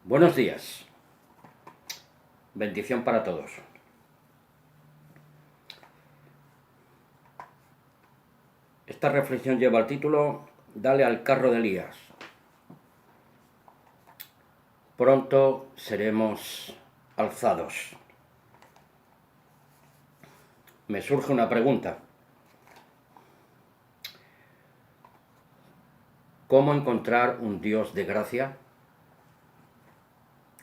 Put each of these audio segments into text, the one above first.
Buenos días. Bendición para todos. Esta reflexión lleva el título Dale al carro de Elías. Pronto seremos alzados. Me surge una pregunta. ¿Cómo encontrar un Dios de gracia?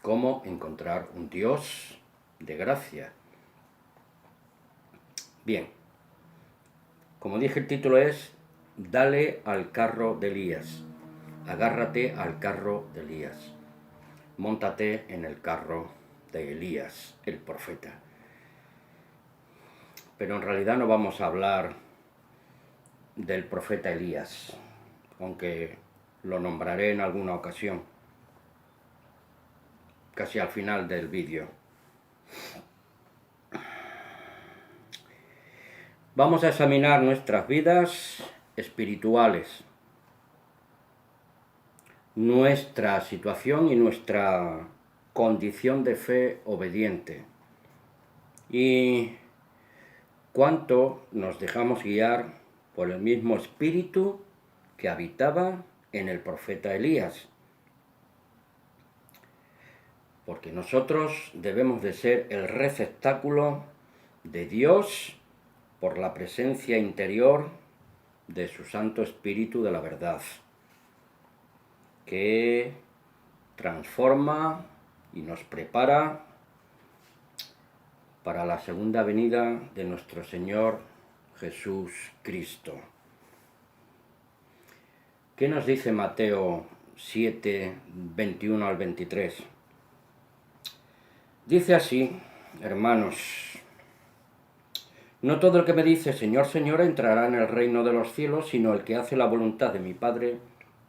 ¿Cómo encontrar un Dios de gracia? Bien, como dije, el título es Dale al carro de Elías. Agárrate al carro de Elías. Móntate en el carro de Elías, el profeta. Pero en realidad no vamos a hablar del profeta Elías, aunque lo nombraré en alguna ocasión, casi al final del vídeo. Vamos a examinar nuestras vidas espirituales, nuestra situación y nuestra condición de fe obediente, y cuánto nos dejamos guiar por el mismo espíritu que habitaba en el profeta Elías. Porque nosotros debemos de ser el receptáculo de Dios por la presencia interior de su Santo Espíritu de la verdad, que transforma y nos prepara para la segunda venida de nuestro Señor Jesús Cristo. ¿Qué nos dice Mateo 7, 21 al 23? Dice así, hermanos: no todo el que me dice Señor, Señor entrará en el reino de los cielos, sino el que hace la voluntad de mi Padre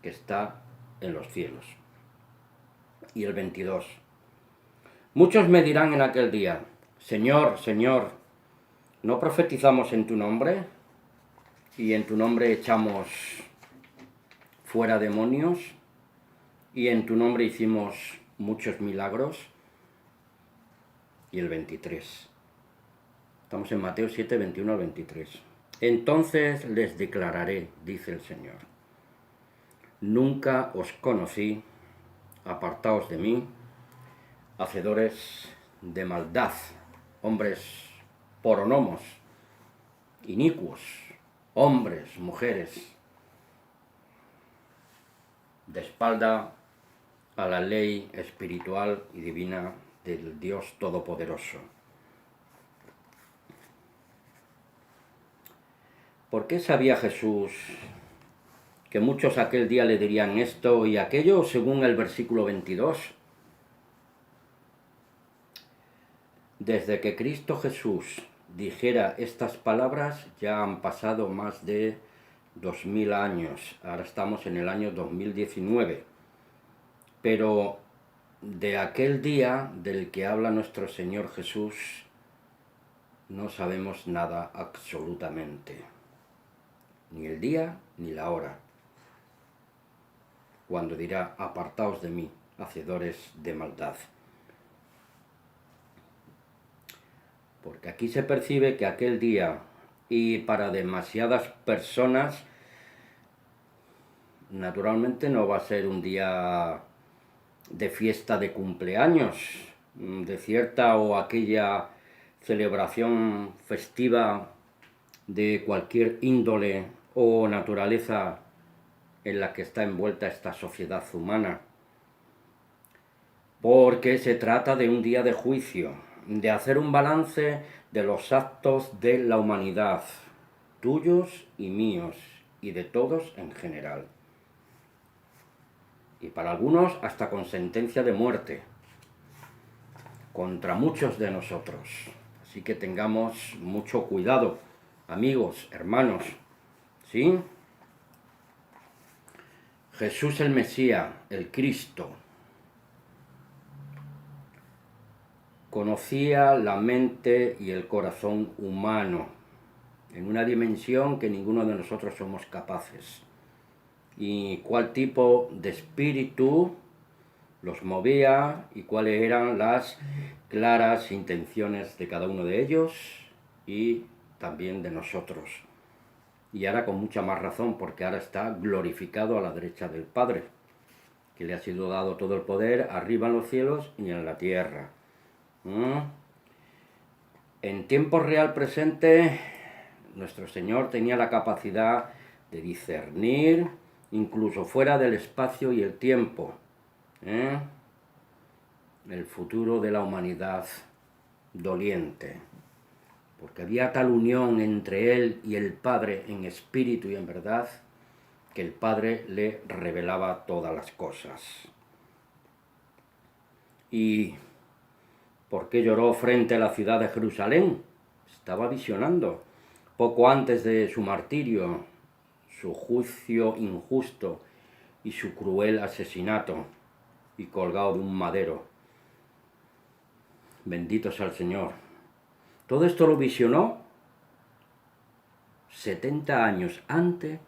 que está en los cielos. Y el 22. Muchos me dirán en aquel día: Señor, Señor, ¿no profetizamos en tu nombre? ¿Y en tu nombre echamos fuera demonios? ¿Y en tu nombre hicimos muchos milagros? Y el 23. Estamos en Mateo 7, 21 al 23. Entonces les declararé, dice el Señor: nunca os conocí, apartaos de mí, hacedores de maldad, hombres poronomos, inicuos, hombres, mujeres, de espalda a la ley espiritual y divina del Dios Todopoderoso. ¿Por qué sabía Jesús que muchos aquel día le dirían esto y aquello, según el versículo 22? Desde que Cristo Jesús dijera estas palabras ya han pasado más de 2000 años. Ahora estamos en el año 2019. Pero de aquel día del que habla nuestro Señor Jesús no sabemos nada absolutamente. Ni el día ni la hora. Cuando dirá: apartaos de mí, hacedores de maldad. Porque aquí se percibe que aquel día, y para demasiadas personas, naturalmente no va a ser un día de fiesta de cumpleaños, de cierta o aquella celebración festiva de cualquier índole o naturaleza en la que está envuelta esta sociedad humana. Porque se trata de un día de juicio, de hacer un balance de los actos de la humanidad, tuyos y míos, y de todos en general. Y para algunos hasta con sentencia de muerte, contra muchos de nosotros. Así que tengamos mucho cuidado, amigos, hermanos, ¿sí? Jesús el Mesías, el Cristo, conocía la mente y el corazón humano en una dimensión que ninguno de nosotros somos capaces. Y cuál tipo de espíritu los movía y cuáles eran las claras intenciones de cada uno de ellos y también de nosotros. Y ahora con mucha más razón, porque ahora está glorificado a la derecha del Padre, que le ha sido dado todo el poder arriba en los cielos y en la tierra. En tiempo real presente, nuestro Señor tenía la capacidad de discernir incluso fuera del espacio y el tiempo, el futuro de la humanidad doliente, porque había tal unión entre Él y el Padre en espíritu y en verdad, que el Padre le revelaba todas las cosas. ¿Y por qué lloró frente a la ciudad de Jerusalén? Estaba visionando, poco antes de su martirio, su juicio injusto y su cruel asesinato, y colgado de un madero. Bendito sea el Señor. Todo esto lo visionó 70 años antes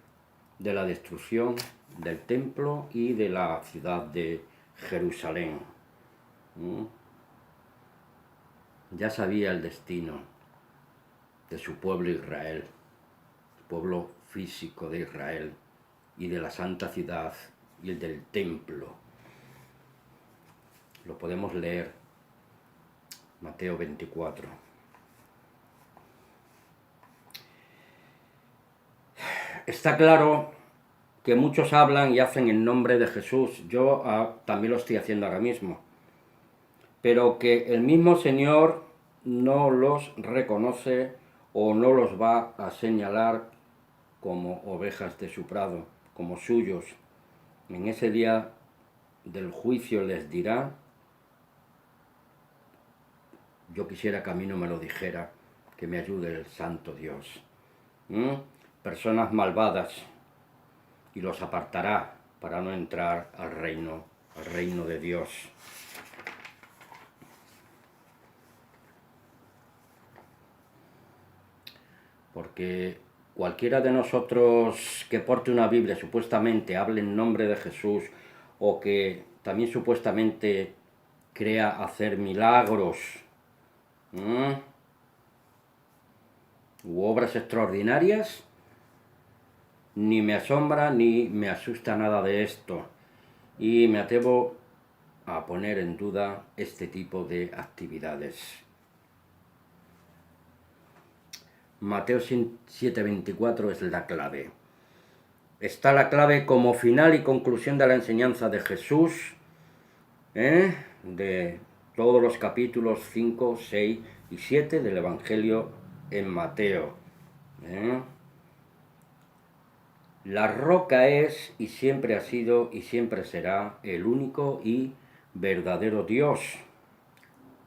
de la destrucción del templo y de la ciudad de Jerusalén. Ya sabía el destino de su pueblo Israel, el pueblo físico de Israel y de la santa ciudad y el del templo. Lo podemos leer, Mateo 24. Está claro que muchos hablan y hacen en nombre de Jesús. Yo también lo estoy haciendo ahora mismo. Pero que el mismo Señor no los reconoce o no los va a señalar como ovejas de su prado, como suyos. En ese día del juicio les dirá: yo quisiera que a mí no me lo dijera, que me ayude el santo Dios. Personas malvadas, y los apartará para no entrar al reino de Dios. Porque cualquiera de nosotros que porte una Biblia, supuestamente hable en nombre de Jesús, o que también supuestamente crea hacer milagros u obras extraordinarias, ni me asombra ni me asusta nada de esto, y me atrevo a poner en duda este tipo de actividades. Mateo 7:24 es la clave. Está la clave como final y conclusión de la enseñanza de Jesús, de todos los capítulos 5, 6 y 7 del Evangelio en Mateo. La roca es y siempre ha sido y siempre será el único y verdadero Dios,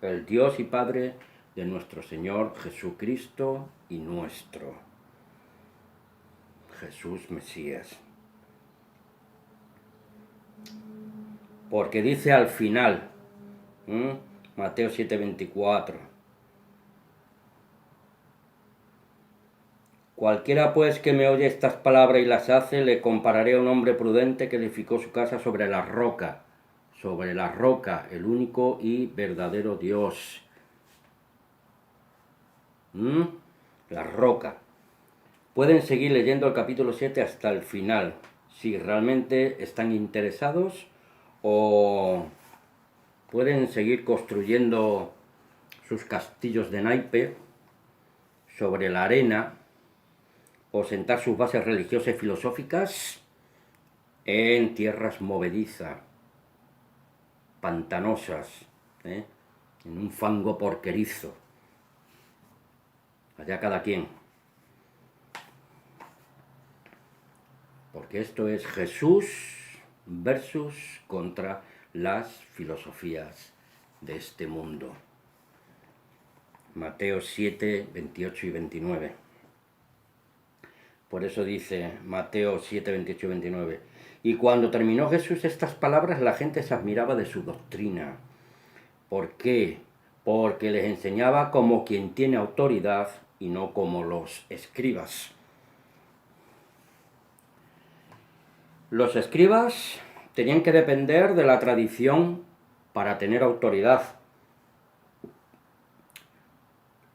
el Dios y Padre de nuestro Señor Jesucristo y nuestro Jesús Mesías. Porque dice al final, Mateo 7:24, cualquiera pues que me oye estas palabras y las hace, le compararé a un hombre prudente que edificó su casa sobre la roca, el único y verdadero Dios. La roca. Pueden seguir leyendo el capítulo 7 hasta el final, si realmente están interesados, o pueden seguir construyendo sus castillos de naipe sobre la arena, o sentar sus bases religiosas y filosóficas en tierras movedizas, pantanosas, en un fango porquerizo. Allá cada quien. Porque esto es Jesús versus contra las filosofías de este mundo. Mateo 7, 28 y 29. Por eso dice Mateo 7, 28 y 29. Y cuando terminó Jesús estas palabras, la gente se admiraba de su doctrina. ¿Por qué? Porque les enseñaba como quien tiene autoridad y no como los escribas. Los escribas tenían que depender de la tradición para tener autoridad.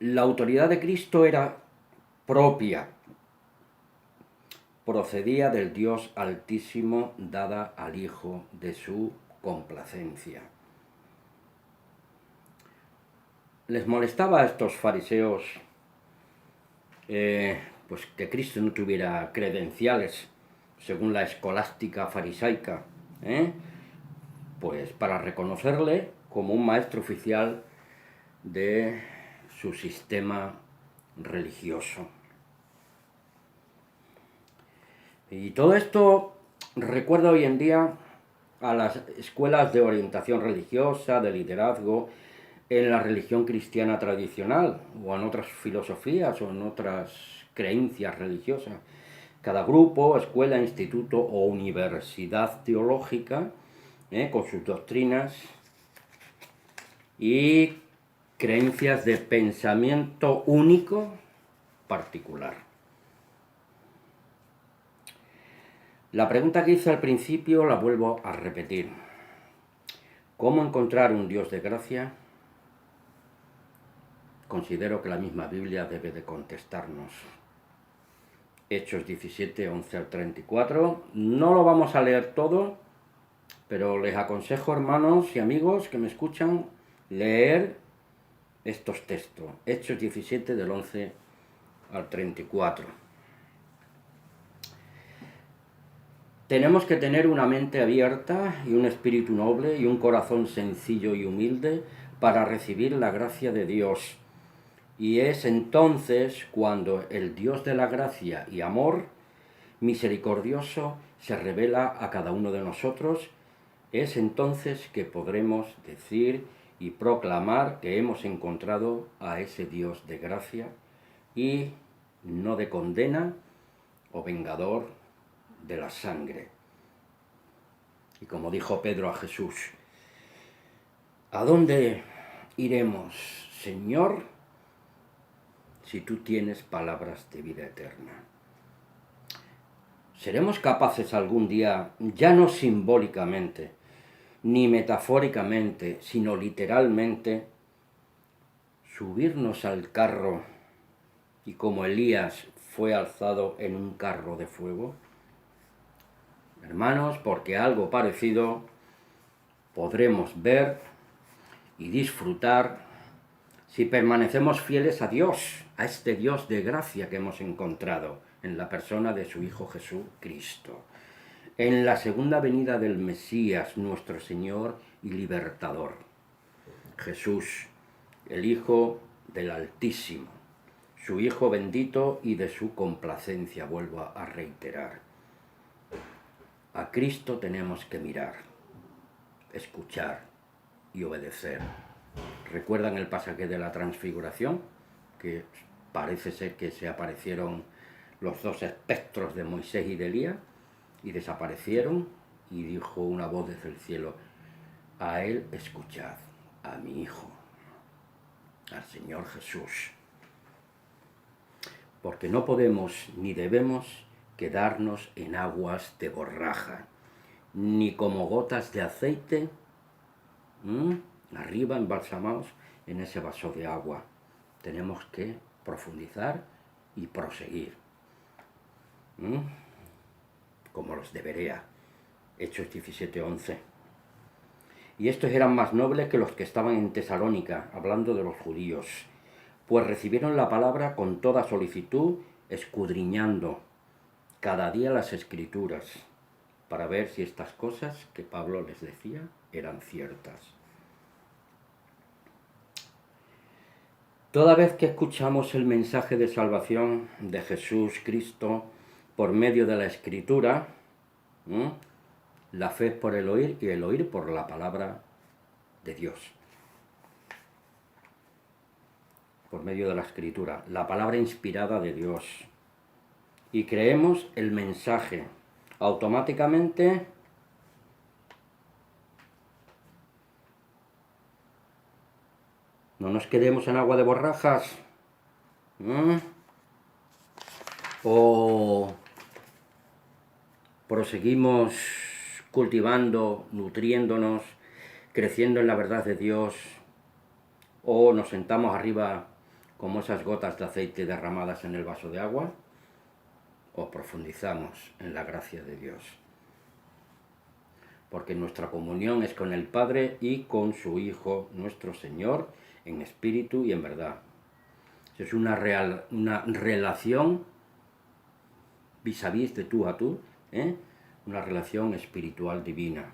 La autoridad de Cristo era propia, procedía del Dios Altísimo, dada al Hijo de su complacencia. Les molestaba a estos fariseos pues que Cristo no tuviera credenciales, según la escolástica farisaica, pues para reconocerle como un maestro oficial de su sistema religioso. Y todo esto recuerda hoy en día a las escuelas de orientación religiosa, de liderazgo, en la religión cristiana tradicional, o en otras filosofías, o en otras creencias religiosas. Cada grupo, escuela, instituto o universidad teológica, con sus doctrinas y creencias de pensamiento único particular. La pregunta que hice al principio la vuelvo a repetir. ¿Cómo encontrar un Dios de gracia? Considero que la misma Biblia debe de contestarnos. Hechos 17, 11 al 34. No lo vamos a leer todo, pero les aconsejo, hermanos y amigos que me escuchan, leer estos textos. Hechos 17, del 11 al 34. Tenemos que tener una mente abierta y un espíritu noble y un corazón sencillo y humilde para recibir la gracia de Dios. Y es entonces cuando el Dios de la gracia y amor misericordioso se revela a cada uno de nosotros, es entonces que podremos decir y proclamar que hemos encontrado a ese Dios de gracia y no de condena o vengador de la sangre. Y como dijo Pedro a Jesús, ¿a dónde iremos, Señor, si tú tienes palabras de vida eterna? ¿Seremos capaces algún día, ya no simbólicamente, ni metafóricamente, sino literalmente, subirnos al carro y como Elías fue alzado en un carro de fuego? Hermanos, porque algo parecido podremos ver y disfrutar si permanecemos fieles a Dios, a este Dios de gracia que hemos encontrado en la persona de su Hijo Jesucristo, en la segunda venida del Mesías, nuestro Señor y Libertador. Jesús, el Hijo del Altísimo, su Hijo bendito y de su complacencia, vuelvo a reiterar. A Cristo tenemos que mirar, escuchar y obedecer. ¿Recuerdan el pasaje de la transfiguración? Que parece ser que se aparecieron los dos espectros de Moisés y de Elías y desaparecieron, y dijo una voz desde el cielo: a él escuchad, a mi Hijo, al Señor Jesús. Porque no podemos ni debemos quedarnos en aguas de borraja, ni como gotas de aceite arriba embalsamados en ese vaso de agua. Tenemos que profundizar y proseguir, como los de Berea, Hechos 17, 11. Y estos eran más nobles que los que estaban en Tesalónica, hablando de los judíos, pues recibieron la palabra con toda solicitud, escudriñando cada día las Escrituras, para ver si estas cosas que Pablo les decía eran ciertas. Toda vez que escuchamos el mensaje de salvación de Jesús Cristo por medio de la Escritura, la fe es por el oír y el oír por la palabra de Dios. Por medio de la Escritura, la palabra inspirada de Dios. Y creemos el mensaje. Automáticamente no nos quedemos en agua de borrajas. O proseguimos cultivando, nutriéndonos, creciendo en la verdad de Dios, o nos sentamos arriba como esas gotas de aceite derramadas en el vaso de agua, o profundizamos en la gracia de Dios. Porque nuestra comunión es con el Padre y con su Hijo, nuestro Señor, en espíritu y en verdad. Es una relación vis a vis de tú a tú, una relación espiritual divina,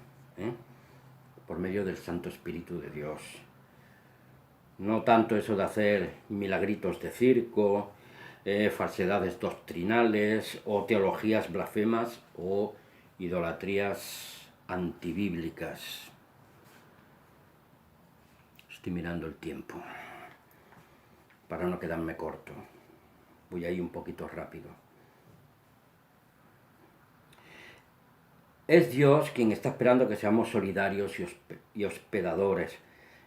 por medio del Santo Espíritu de Dios. No tanto eso de hacer milagritos de circo, falsedades doctrinales o teologías blasfemas o idolatrías antibíblicas. Estoy mirando el tiempo para no quedarme corto. Voy a ir un poquito rápido. Es Dios quien está esperando que seamos solidarios y hospedadores.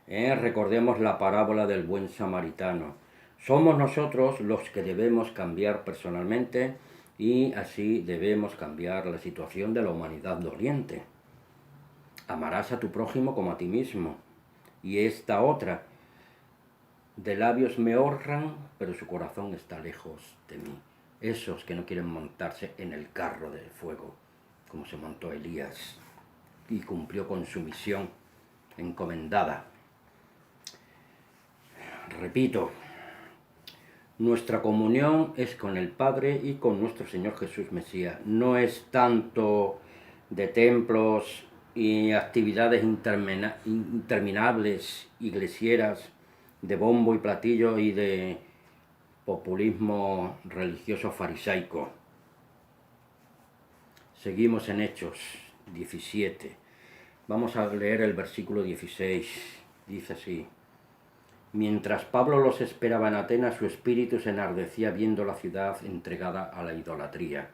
Recordemos la parábola del buen samaritano. Somos nosotros los que debemos cambiar personalmente y así debemos cambiar la situación de la humanidad doliente. Amarás a tu prójimo como a ti mismo. Y esta otra, de labios me honran, pero su corazón está lejos de mí. Esos que no quieren montarse en el carro del fuego, como se montó Elías y cumplió con su misión encomendada. Repito, nuestra comunión es con el Padre y con nuestro Señor Jesús Mesías. No es tanto de templos y actividades interminables, iglesieras, de bombo y platillo y de populismo religioso farisaico. Seguimos en Hechos 17. Vamos a leer el versículo 16. Dice así: mientras Pablo los esperaba en Atenas, su espíritu se enardecía viendo la ciudad entregada a la idolatría.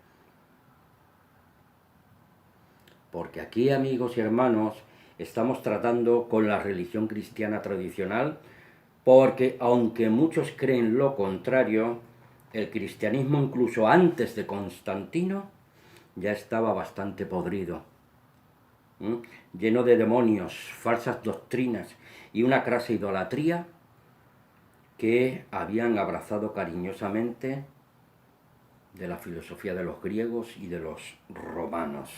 Porque aquí, amigos y hermanos, estamos tratando con la religión cristiana tradicional, porque aunque muchos creen lo contrario, el cristianismo incluso antes de Constantino ya estaba bastante podrido, lleno de demonios, falsas doctrinas y una crasa idolatría que habían abrazado cariñosamente de la filosofía de los griegos y de los romanos.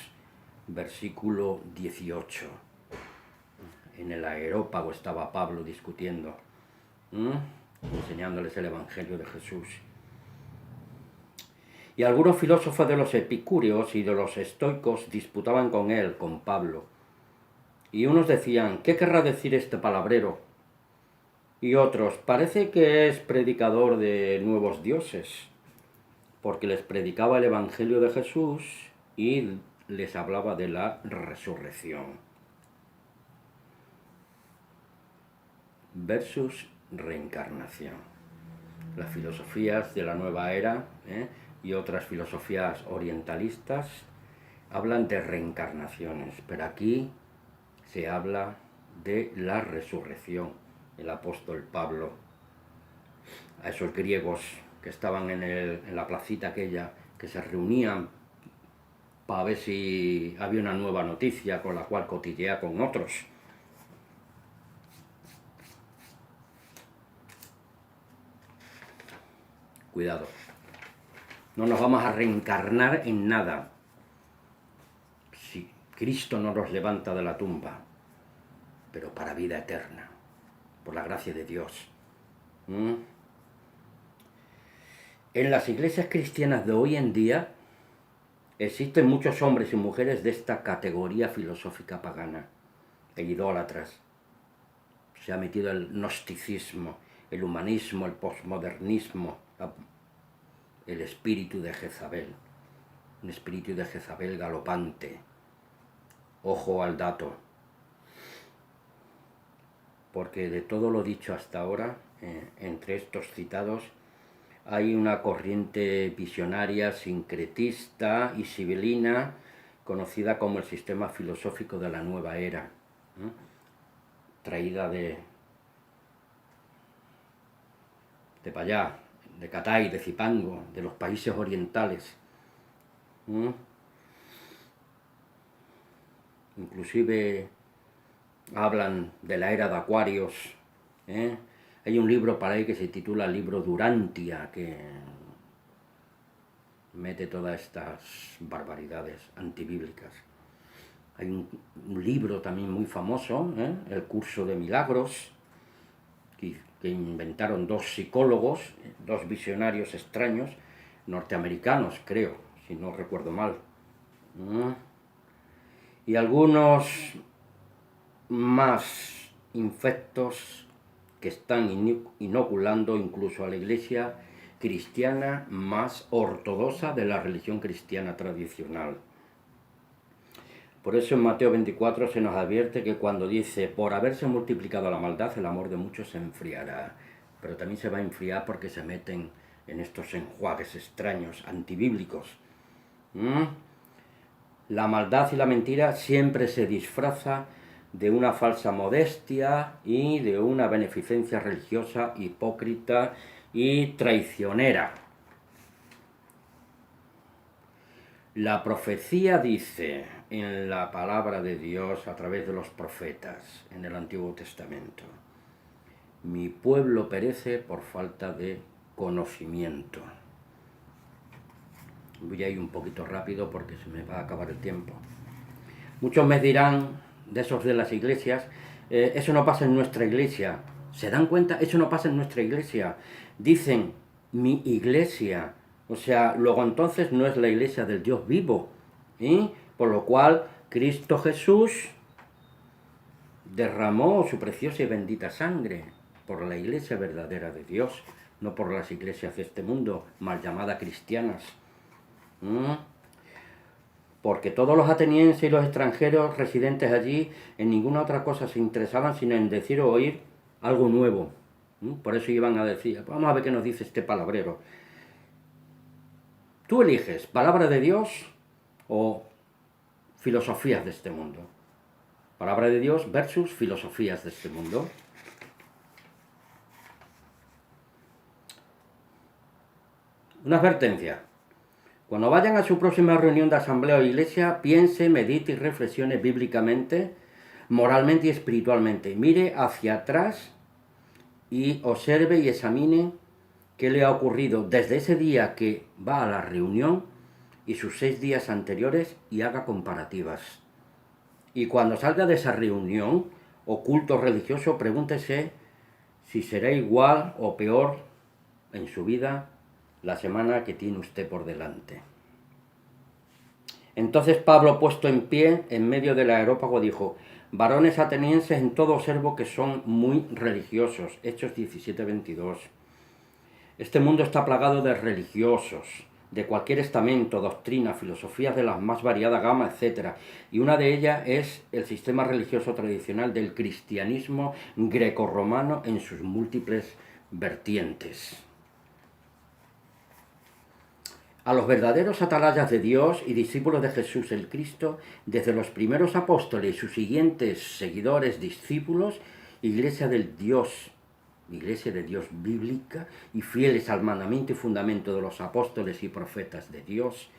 Versículo 18. En el Areópago estaba Pablo discutiendo, enseñándoles el Evangelio de Jesús. Y algunos filósofos de los epicúreos y de los estoicos disputaban con él, con Pablo. Y unos decían: ¿qué querrá decir este palabrero? Y otros: parece que es predicador de nuevos dioses, porque les predicaba el Evangelio de Jesús y les hablaba de la resurrección. Versus reencarnación. Las filosofías de la nueva era y otras filosofías orientalistas hablan de reencarnaciones, pero aquí se habla de la resurrección. El apóstol Pablo a esos griegos que estaban en la placita aquella, que se reunían para ver si había una nueva noticia con la cual cotillear con otros. Cuidado, no nos vamos a reencarnar en nada. Si Cristo no nos levanta de la tumba, pero para vida eterna, por la gracia de Dios. En las iglesias cristianas de hoy en día existen muchos hombres y mujeres de esta categoría filosófica pagana e idólatras. Se ha metido el gnosticismo, el humanismo, el posmodernismo, el espíritu de Jezabel, un espíritu de Jezabel galopante. Ojo al dato, porque de todo lo dicho hasta ahora, entre estos citados, hay una corriente visionaria, sincretista y sibilina, conocida como el sistema filosófico de la nueva era, traída de para allá, de Catay, de Zipango, de los países orientales. inclusive hablan de la era de Acuarios. Hay un libro para ahí que se titula Libro Durantia, que mete todas estas barbaridades antibíblicas. Hay un libro también muy famoso, El Curso de Milagros, que inventaron dos psicólogos, dos visionarios extraños, norteamericanos, creo, si no recuerdo mal. Y algunos más infectos que están inoculando incluso a la iglesia cristiana más ortodoxa de la religión cristiana tradicional. Por eso en Mateo 24 se nos advierte que cuando dice, por haberse multiplicado la maldad, el amor de muchos se enfriará. Pero también se va a enfriar porque se meten en estos enjuagues extraños, antibíblicos. La maldad y la mentira siempre se disfraza de una falsa modestia y de una beneficencia religiosa hipócrita y traicionera. La profecía dice en la palabra de Dios a través de los profetas en el Antiguo Testamento: mi pueblo perece por falta de conocimiento. Voy a ir un poquito rápido porque se me va a acabar el tiempo. Muchos me dirán, de esos de las iglesias, eso no pasa en nuestra iglesia. ¿Se dan cuenta? Eso no pasa en nuestra iglesia. Dicen, mi iglesia. O sea, luego entonces no es la iglesia del Dios vivo. Por lo cual, Cristo Jesús derramó su preciosa y bendita sangre por la iglesia verdadera de Dios, no por las iglesias de este mundo, mal llamadas cristianas. Porque todos los atenienses y los extranjeros residentes allí en ninguna otra cosa se interesaban sino en decir o oír algo nuevo. Por eso iban a decir, vamos a ver qué nos dice este palabrero. Tú eliges palabra de Dios o filosofías de este mundo. Palabra de Dios versus filosofías de este mundo. Una advertencia. Cuando vayan a su próxima reunión de asamblea o iglesia, piense, medite y reflexione bíblicamente, moralmente y espiritualmente. Mire hacia atrás y observe y examine qué le ha ocurrido desde ese día que va a la reunión y sus 6 días anteriores y haga comparativas. Y cuando salga de esa reunión o culto religioso, pregúntese si será igual o peor en su vida la semana que tiene usted por delante. Entonces Pablo, puesto en pie en medio del areópago, dijo: varones atenienses, en todo observo que son muy religiosos. Hechos 17:22. Este mundo está plagado de religiosos, de cualquier estamento, doctrina, filosofías de las más variadas gamas, etc. Y una de ellas es el sistema religioso tradicional del cristianismo grecorromano en sus múltiples vertientes. A los verdaderos atalayas de Dios y discípulos de Jesús el Cristo, desde los primeros apóstoles y sus siguientes seguidores, discípulos, iglesia de Dios bíblica y fieles al mandamiento y fundamento de los apóstoles y profetas de Dios,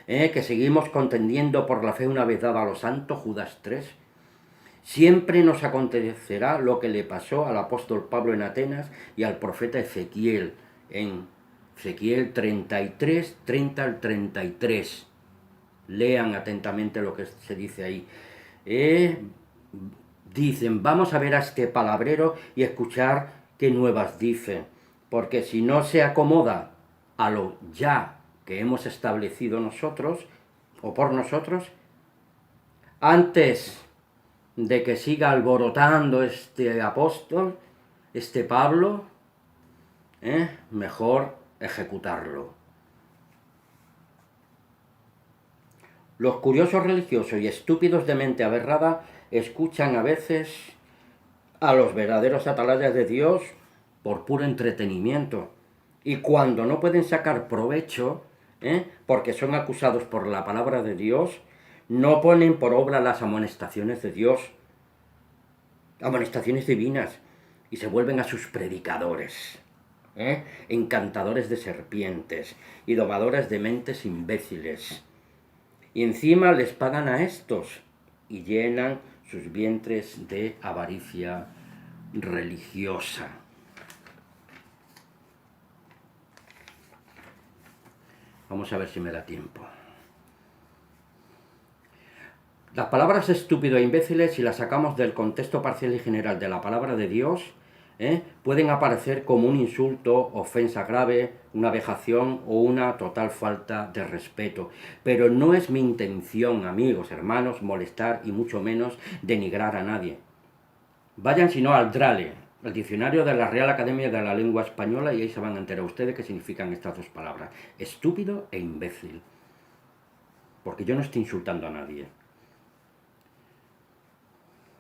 que seguimos contendiendo por la fe una vez dada a los santos, Judas 3, siempre nos acontecerá lo que le pasó al apóstol Pablo en Atenas y al profeta Ezequiel en Ezequiel 33, 30 al 33. Lean atentamente lo que se dice ahí. Dicen, vamos a ver a este palabrero y escuchar qué nuevas dice, porque si no se acomoda a lo ya que hemos establecido nosotros, o por nosotros, antes de que siga alborotando este apóstol, este Pablo, mejor ejecutarlo. Los curiosos religiosos y estúpidos de mente aberrada escuchan a veces a los verdaderos atalayas de Dios por puro entretenimiento. Y cuando no pueden sacar provecho, porque son acusados por la palabra de Dios, no ponen por obra las amonestaciones de Dios, amonestaciones divinas, y se vuelven a sus predicadores, encantadores de serpientes y domadores de mentes imbéciles. Y encima les pagan a estos y llenan sus vientres de avaricia religiosa. Vamos a ver si me da tiempo. Las palabras estúpido e imbéciles, si las sacamos del contexto parcial y general de la palabra de Dios, pueden aparecer como un insulto, ofensa grave, una vejación o una total falta de respeto. Pero no es mi intención, amigos, hermanos, molestar y mucho menos denigrar a nadie. Vayan si no al DRALE, el diccionario de la Real Academia de la Lengua Española, y ahí se van a enterar ustedes qué significan estas dos palabras, estúpido e imbécil. Porque yo no estoy insultando a nadie.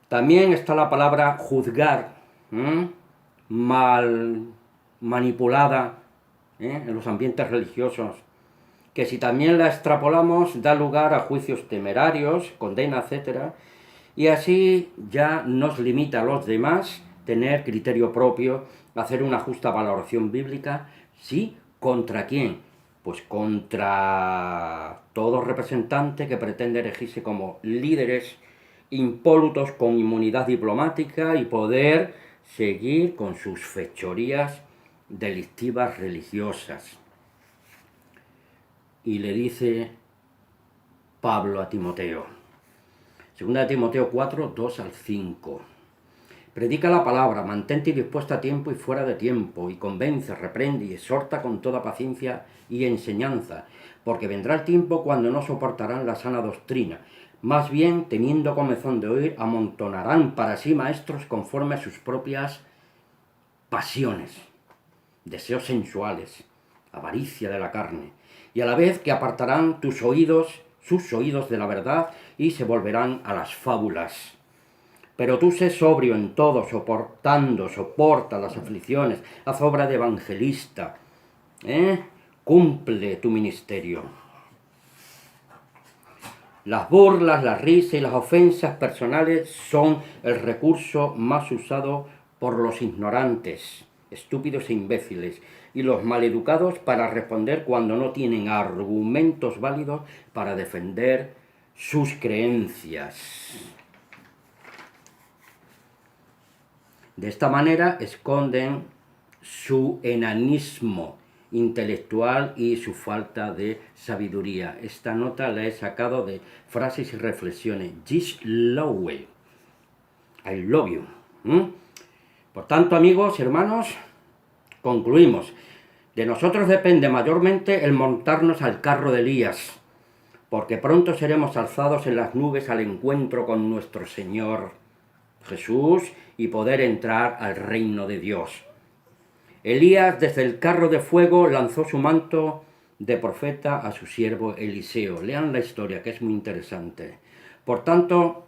También está la palabra juzgar, mal manipulada en los ambientes religiosos, que si también la extrapolamos da lugar a juicios temerarios, condena, etc. Y así ya nos limita a los demás tener criterio propio, hacer una justa valoración bíblica. ¿Sí? ¿Contra quién? Pues contra todo representante que pretende erigirse como líderes impolutos con inmunidad diplomática y poder seguir con sus fechorías delictivas religiosas. Y le dice Pablo a Timoteo, 2 Timoteo 4, 2 al 5. Predica la palabra, mantente dispuesta a tiempo y fuera de tiempo, y convence, reprende y exhorta con toda paciencia y enseñanza, porque vendrá el tiempo cuando no soportarán la sana doctrina. Más bien, teniendo comezón de oír, amontonarán para sí maestros conforme a sus propias pasiones, deseos sensuales, avaricia de la carne, y a la vez que apartarán sus oídos de la verdad y se volverán a las fábulas. Pero tú sé sobrio en todo, soporta las aflicciones, haz obra de evangelista, cumple tu ministerio. Las burlas, la risa y las ofensas personales son el recurso más usado por los ignorantes, estúpidos e imbéciles, y los maleducados para responder cuando no tienen argumentos válidos para defender sus creencias. De esta manera esconden su enanismo intelectual y su falta de sabiduría. Esta nota la he sacado de Frases y Reflexiones. Gis Lowe. I love you. Por tanto, amigos, hermanos, concluimos. De nosotros depende mayormente el montarnos al carro de Elías, porque pronto seremos alzados en las nubes al encuentro con nuestro Señor Jesús y poder entrar al reino de Dios. Elías desde el carro de fuego lanzó su manto de profeta a su siervo Eliseo. Lean la historia, que es muy interesante. Por tanto,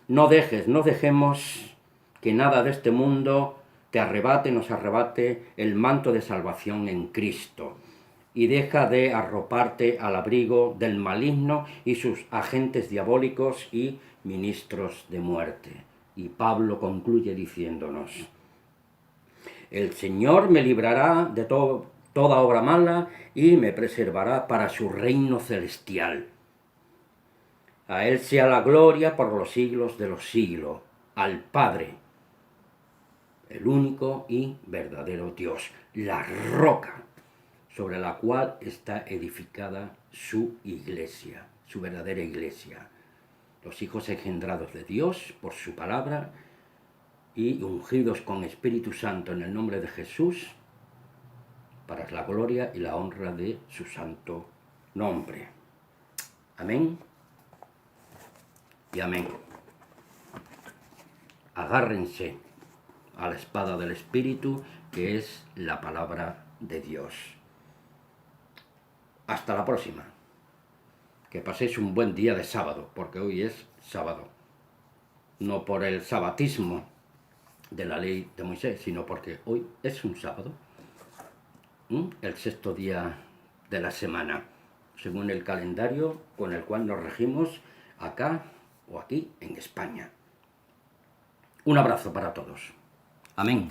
no dejemos que nada de este mundo nos arrebate el manto de salvación en Cristo. Y deja de arroparte al abrigo del maligno y sus agentes diabólicos y ministros de muerte. Y Pablo concluye diciéndonos: el Señor me librará de toda obra mala y me preservará para su reino celestial. A Él sea la gloria por los siglos de los siglos, al Padre, el único y verdadero Dios, la roca sobre la cual está edificada su iglesia, su verdadera iglesia. Los hijos engendrados de Dios por su palabra y ungidos con Espíritu Santo en el nombre de Jesús, para la gloria y la honra de su santo nombre. Amén y amén. Agárrense a la espada del Espíritu, que es la palabra de Dios. Hasta la próxima. Que paséis un buen día de sábado, porque hoy es sábado. No por el sabatismo de la ley de Moisés, sino porque hoy es un sábado, el sexto día de la semana, según el calendario con el cual nos regimos acá o aquí en España. Un abrazo para todos. Amén.